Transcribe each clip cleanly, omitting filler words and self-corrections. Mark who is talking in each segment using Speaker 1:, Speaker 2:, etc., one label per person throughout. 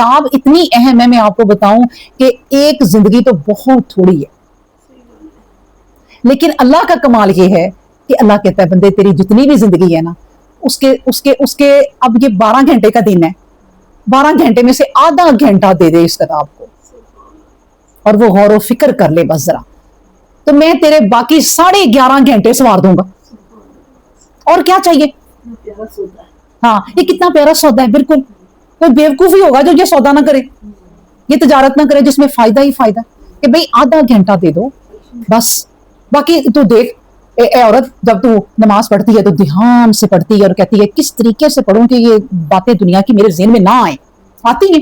Speaker 1: किताब इतनी अहम है, मैं आपको बताऊं कि एक जिंदगी तो बहुत थोड़ी है, लेकिन अल्लाह का कमाल ये है कि अल्लाह कहता है बंदे तेरी जितनी भी जिंदगी है ना, उसके उसके उसके अब ये 12 घंटे का दिन है, 12 घंटे में से आधा घंटा दे दे इस किताब को और वो गौर व फिक्र कर ले बस जरा, तो मैं तेरे बाकी 11.5 घंटे संवार दूंगा। और क्या चाहिए? हाँ, ये कितना प्यारा सौदा है। बिल्कुल कोई बेवकूफी होगा जो ये सौदा ना करे, ये तजारत ना करे जिसमें फायदा ही फायदा, कि भाई आधा घंटा दे दो बस, बाकी तू देख। औरत जब तू नमाज पढ़ती है तो ध्यान से पढ़ती है और कहती है किस तरीके से पढ़ूं कि ये बातें दुनिया की मेरे ज़हन में ना आए, आती है।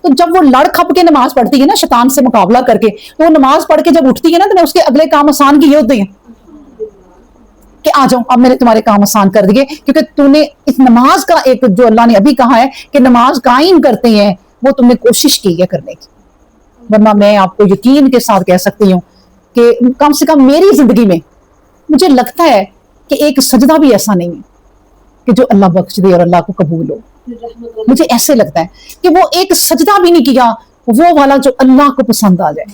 Speaker 1: तो जब वो लड़ खप के नमाज पढ़ती है ना, शैतान से मुकाबला करके, तो वो नमाज पढ़ के जब उठती है ना, तो उसके अगले काम आसान किए होते हैं कि आ जाओ अब मैंने तुम्हारे काम आसान कर दिए, क्योंकि तूने इस नमाज का एक जो अल्लाह ने अभी कहा है कि नमाज कायम करते हैं, वो तुमने कोशिश की है करने की। वरना मैं आपको यकीन के साथ कह सकती हूँ कि कम से कम मेरी जिंदगी में मुझे लगता है कि एक सजदा भी ऐसा नहीं है कि जो अल्लाह बख्श दे और अल्लाह को कबूल हो। मुझे ऐसे लगता है कि वो एक सजदा भी नहीं किया वो वाला जो अल्लाह को पसंद आ जाए,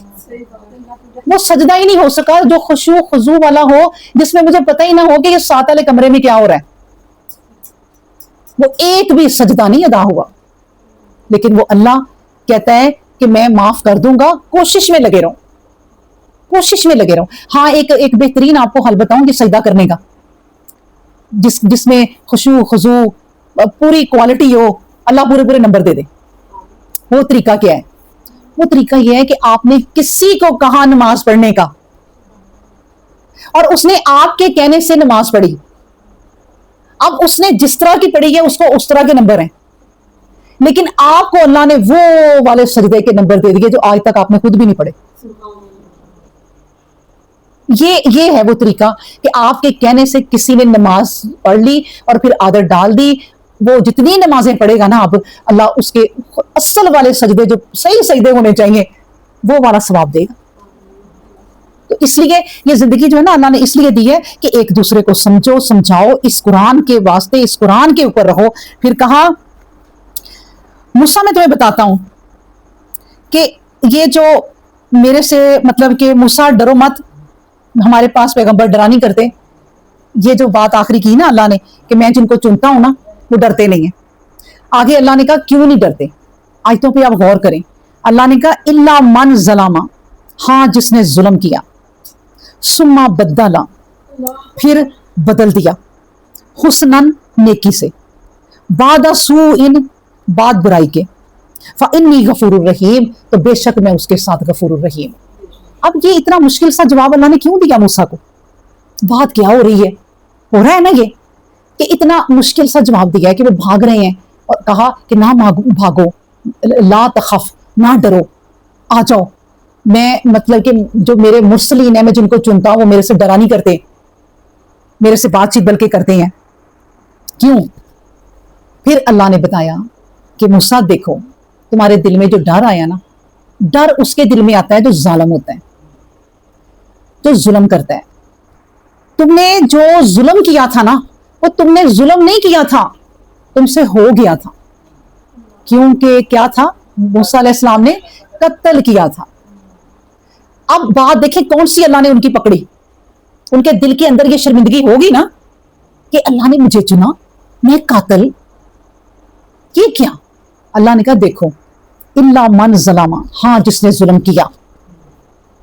Speaker 1: वो सजदा ही नहीं हो सका जो खुशू खुजू वाला हो, जिसमें मुझे पता ही ना हो कि ये साथ वाले कमरे में क्या हो रहा है। वो एक भी सजदा नहीं अदा हुआ, लेकिन वो अल्लाह कहता है कि मैं माफ कर दूंगा, कोशिश में लगे रहो, कोशिश में लगे रहो। हाँ, एक बेहतरीन आपको हल बताऊंगी सजदा करने का, जिसमें खुशू खुजू पूरी क्वालिटी हो, अल्लाह पूरे पूरे नंबर दे दे। वो तरीका क्या है? वो तरीका यह है कि आपने किसी को कहा नमाज पढ़ने का और उसने आपके कहने से नमाज पढ़ी, अब उसने जिस तरह की पढ़ी है उसको उस तरह के नंबर हैं, लेकिन आपको अल्लाह ने वो वाले सजदे के नंबर दे दिए जो आज तक आपने खुद भी नहीं पढ़े। ये है वो तरीका कि आपके कहने से किसी ने नमाज पढ़ ली और फिर आदत डाल दी, वो जितनी नमाजें पढ़ेगा ना अब अल्लाह उसके असल वाले सजदे जो सही सजदे होने चाहिए वो वाला सवाब देगा। तो इसलिए ये जिंदगी जो है ना अल्लाह ने इसलिए दी है कि एक दूसरे को समझो समझाओ, इस कुरान के वास्ते, इस कुरान के ऊपर रहो। फिर कहा मूसा मैं तुम्हें बताता हूं कि ये जो मेरे से मतलब कि मूसा डरो मत, हमारे पास पैगंबर डरा नहीं करते। ये जो बात आखिरी की ना अल्लाह ने कि मैं जिनको चुनता हूं ना वो डरते नहीं है। आगे अल्लाह ने कहा क्यों नहीं डरते, आयतों पे आप गौर करें। अल्लाह ने कहा इल्ला मन ज़लामा, हाँ जिसने जुल्म किया, सुम्मा बदला, फिर बदल दिया, हुस्नन नेकी से, बादा सू इन, बाद बुराई के, फ़इन्नी गफूरुर रहीम, तो बेशक मैं उसके साथ गफूरुर रहीम। अब ये इतना मुश्किल सा जवाब अल्लाह ने क्यों दिया मूसा को? बात क्या हो रही है? हो रहा है ना ये कि इतना मुश्किल सा जवाब दिया है कि वो भाग रहे हैं और कहा कि ना भागो, ला तखफ, ना डरो, आ जाओ। मैं मतलब कि जो मेरे मुरसलीन है, मैं जिनको चुनता हूं वो मेरे से डरा नहीं करते, मेरे से बातचीत बल्कि करते हैं। क्यों? फिर अल्लाह ने बताया कि मूसा देखो तुम्हारे दिल में जो डर आया ना, डर उसके दिल में आता है जो जालिम होता है, जो जुल्म करता है। तुमने जो जुल्म किया था ना, वो तुमने जुल्म नहीं किया था, तुमसे हो गया था। क्योंकि क्या था? मूसा अलैहिस्सलाम ने कत्ल किया था। अब बात देखें कौन सी अल्लाह ने उनकी पकड़ी। उनके दिल के अंदर ये शर्मिंदगी होगी ना कि अल्लाह ने मुझे चुना, मैं कातिल, ये क्या? अल्लाह ने कहा देखो इल्ला मन ज़लामा, हाँ जिसने जुल्म किया,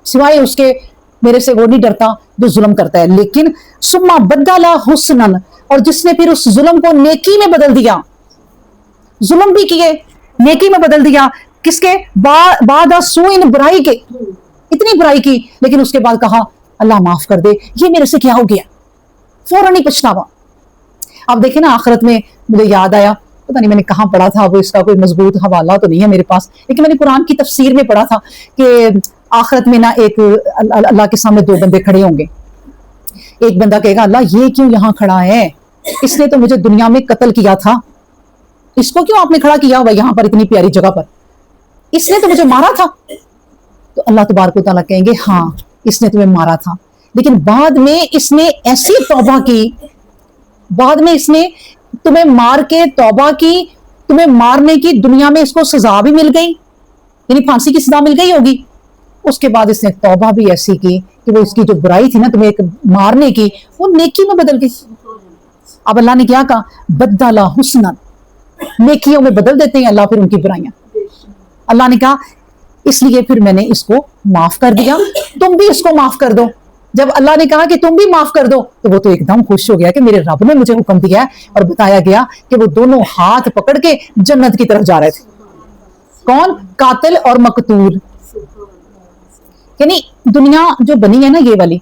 Speaker 1: सिवाय उसके मेरे से वो नहीं डरता जो जुल्म करता है। लेकिन सुम्मा बदला हुस्नन, और जिसने फिर उस जुल्म को नेकी में बदल दिया, जुल्म भी किए नेकी में बदल दिया। किसके? बाद सूइन, बुराई के, इतनी बुराई की लेकिन उसके बाद कहा अल्लाह माफ कर दे, ये मेरे से क्या हो गया, फौरन ही पछतावा। अब देखे ना आखिरत में मुझे याद आया, पता नहीं मैंने कहाँ पढ़ा था, वो इसका कोई मजबूत हवाला तो नहीं है मेरे पास, लेकिन मैंने कुरान की तफसीर में पढ़ा था कि आखिरत में ना एक अल्लाह के सामने दो बंदे खड़े होंगे। एक बंदा कहेगा अल्लाह ये क्यों यहाँ खड़ा है, इसने तो मुझे दुनिया में कत्ल किया था, इसको क्यों आपने खड़ा किया हुआ यहाँ पर इतनी प्यारी जगह पर, इसने तो मुझे मारा था। तो अल्लाह तबारक व तआला कहेंगे हाँ इसने तुम्हें मारा था, लेकिन बाद में इसने ऐसी तौबा की, बाद में इसने तुम्हें मार के तौबा की तुम्हें मारने की दुनिया में इसको सजा भी मिल गई, यानी फांसी की सजा मिल गई होगी। उसके बाद इसने तौबा भी ऐसी की कि वो इसकी जो बुराई थी ना तुम्हें एक मारने की, वो नेकी में बदल गई। अब अल्लाह ने क्या कहा, बदला हुस्नन, नेकियों में बदल देते हैं अल्लाह फिर उनकी बुराइयां। अल्लाह ने कहा इसलिए फिर मैंने इसको माफ कर दिया, तुम भी इसको माफ कर दो। जब अल्लाह ने कहा कि तुम भी माफ कर दो, तो वो तो एकदम खुश हो गया कि मेरे रब ने मुझे हुक्म दिया है। और बताया गया कि वो दोनों हाथ पकड़ के जन्नत की तरफ जा रहे थे। कौन? कातिल और मकतूल। यानी दुनिया जो बनी है ना ये वाली,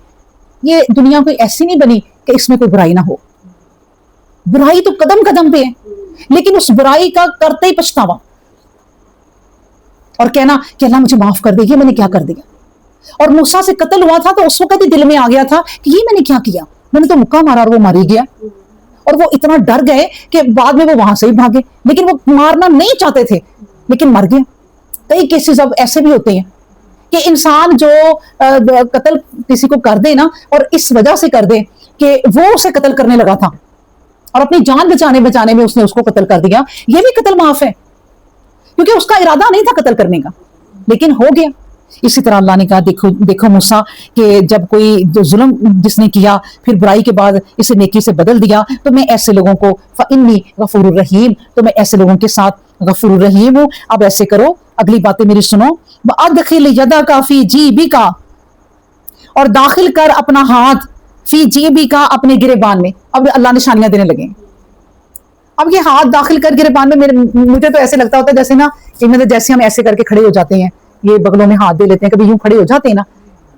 Speaker 1: ये दुनिया कोई ऐसी नहीं बनी कि इसमें कोई बुराई ना हो। बुराई तो कदम कदम पे है, लेकिन उस बुराई का करते ही पछतावा और कहना कि अल्लाह मुझे माफ कर दे, ये मैंने क्या कर दिया। और मूसा से कत्ल हुआ था तो उस वक्त ही दिल में आ गया था कि ये मैंने क्या किया, मैंने तो मुक्का मारा और वो मार ही गया। और वो इतना डर गए कि बाद में वो वहां से ही भागे, लेकिन वो मारना नहीं चाहते थे लेकिन मर गए। कई केसेस अब ऐसे भी होते हैं कि इंसान जो कत्ल किसी को कर दे ना, और इस वजह से कर दे कि वो उसे कत्ल करने लगा था और अपनी जान बचाने में उसने उसको कत्ल कर दिया, ये भी कत्ल माफ है क्योंकि उसका इरादा नहीं था कत्ल करने का, लेकिन हो गया। इसी तरह अल्लाह ने कहा देखो देखो मूसा कि जब कोई जो जुल्म जिसने किया फिर बुराई के बाद इसे नेकी से बदल दिया, तो मैं ऐसे लोगों को फइन्नी गफूरुर रहीम, तो मैं ऐसे लोगों के साथ गफूरुर रहीम हूँ। अब ऐसे करो, अगली बातें मेरी सुनो। अदखिल यदका फी जीबिका, और दाखिल कर अपना हाथ, फी जीबिका, अपने गिरेबान में। अब अल्लाह निशानियां देने लगे। अब ये हाथ दाखिल कर गिरेबान में, मुझे तो ऐसे लगता होता है जैसे ना जैसे हम ऐसे करके खड़े हो जाते हैं, ये बगलों में हाथ दे लेते हैं, कभी यूं खड़े हो जाते हैं ना।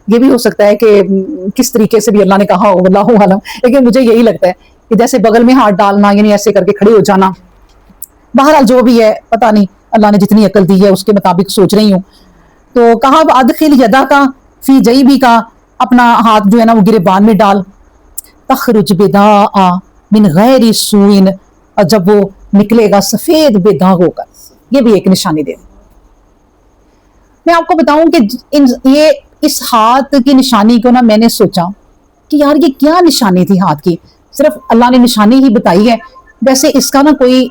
Speaker 1: ये भी हो सकता है कि किस तरीके से भी अल्लाह ने कहा हो, अल्लाहु आलम, लेकिन मुझे यही लगता है कि जैसे बगल में हाथ डालना, यानी ऐसे करके खड़े हो जाना। बहरहाल जो भी है, पता नहीं अल्लाह ने जितनी अकल दी है उसके मुताबिक सोच रही हूँ। तो कहा अदखिल यदा का फी जईबी का, अपना हाथ जो है ना वो गिरेबान में डाल। तखरुज बिदा मिन गैरि सूइन, और जब वो निकलेगा सफेद बेदाग होकर। ये भी एक निशानी दे। मैं आपको बताऊं कि ये इस हाथ की निशानी को ना मैंने सोचा कि यार ये क्या निशानी थी हाथ की, सिर्फ अल्लाह ने निशानी ही बताई है, वैसे इसका ना कोई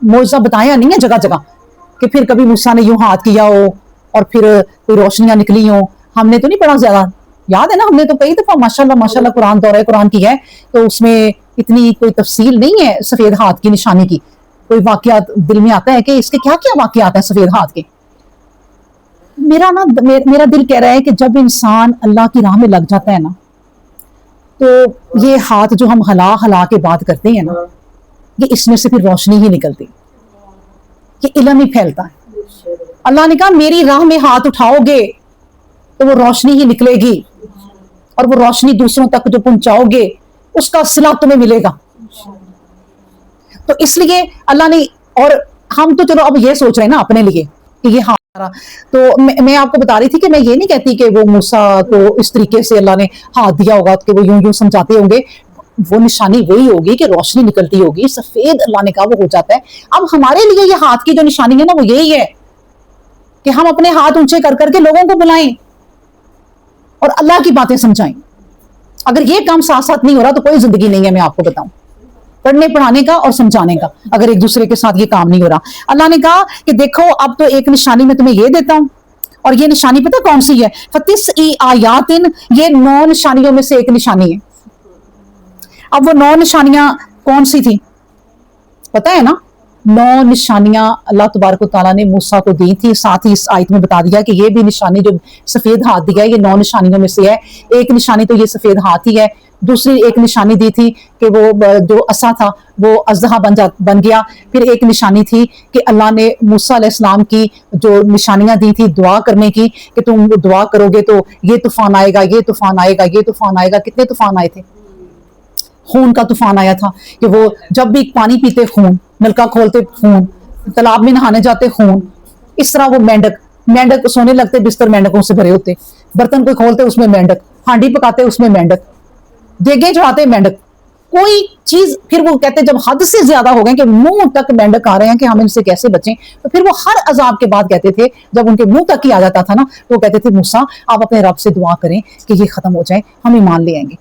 Speaker 1: मौजज़ा बताया नहीं है जगह जगह कि फिर कभी मूसा ने यूं हाथ किया हो और फिर कोई रोशनियां निकली हो। हमने तो नहीं पढ़ा ज्यादा, याद है ना, हमने तो कई दफा माशाल्लाह माशाल्लाह कुरान दौरा कुरान की है, तो उसमें इतनी कोई तफसील नहीं है सफेद हाथ की निशानी की। कोई वाकयात दिल में आता है कि इसके क्या क्या वाकयात है सफेद हाथ के। मेरा दिल कह रहा है कि जब इंसान अल्लाह की राह में लग जाता है ना, तो ये हाथ जो हम हला हला के बात करते हैं ना, ये इसमें से फिर रोशनी ही निकलती, ये इल्म ही फैलता है। अल्लाह ने कहा मेरी राह में हाथ उठाओगे तो वो रोशनी ही निकलेगी, और वो रोशनी दूसरों तक जो पहुंचाओगे उसका सिला तुम्हें मिलेगा। तो इसलिए अल्लाह ने, और हम तो चलो अब ये सोच रहे हैं ना अपने लिए कि ये हाथ, तो मैं आपको बता रही थी कि मैं ये नहीं कहती कि वो मूसा को इस तरीके से अल्लाह ने हाथ दिया होगा कि वो यूं यूं समझाते होंगे। वो निशानी वही होगी कि रोशनी निकलती होगी, सफेद अल्लाह ने कहा वो हो जाता है। अब हमारे लिए ये हाथ की जो निशानी है ना वो यही है कि हम अपने हाथ ऊंचे कर करके लोगों को बुलाएं और अल्लाह की बातें समझाएं। अगर ये काम साथ साथ नहीं हो रहा तो कोई जिंदगी नहीं है, मैं आपको बताऊं, पढ़ने पढ़ाने का और समझाने का, अगर एक दूसरे के साथ ये काम नहीं हो रहा। अल्लाह ने कहा कि देखो अब तो एक निशानी मैं तुम्हें ये देता हूं, और ये निशानी पता कौन सी है? फतिस ई आयातिन, ये 9 निशानियों में से एक निशानी है। अब वो 9 निशानियां कौन सी थी पता है ना? 9 निशानियां अल्लाह तबारक व तआला ने मूसा को दी थी। साथ ही इस आयत में बता दिया कि ये भी निशानी जो सफेद हाथ दिया है ये 9 निशानियों में से है। एक निशानी तो ये सफेद हाथ ही है, दूसरी एक निशानी दी थी कि वो जो असा था वो अजहा बन गया। फिर एक निशानी थी कि अल्लाह ने मूसा अलैहिस्सलाम की जो निशानियां दी थी दुआ करने की, कि तुम दुआ करोगे तो ये तूफान आएगा, ये तूफान आएगा, ये तूफान आएगा। कितने तूफान आए थे? खून का तूफान आया था कि वो जब भी पानी पीते खून, नलका खोलते खून, तालाब में नहाने जाते खून। इस तरह वो मेंढक सोने लगते बिस्तर मेंढकों से भरे होते, बर्तन कोई खोलते उसमें मेंढक, हांडी पकाते उसमें मेंढक, देगे चढ़ाते मेंढक, कोई चीज। फिर वो कहते जब हद से ज्यादा हो गए कि मुंह तक मेंढक आ रहे हैं कि हम इनसे कैसे बचें, तो फिर वो हर अजाब के बाद कहते थे, जब उनके मुंह तक ही आ जाता था ना, तो कहते थे मूसा आप अपने रब से दुआ करें कि ये खत्म हो जाए, हम ईमान ले आएंगे।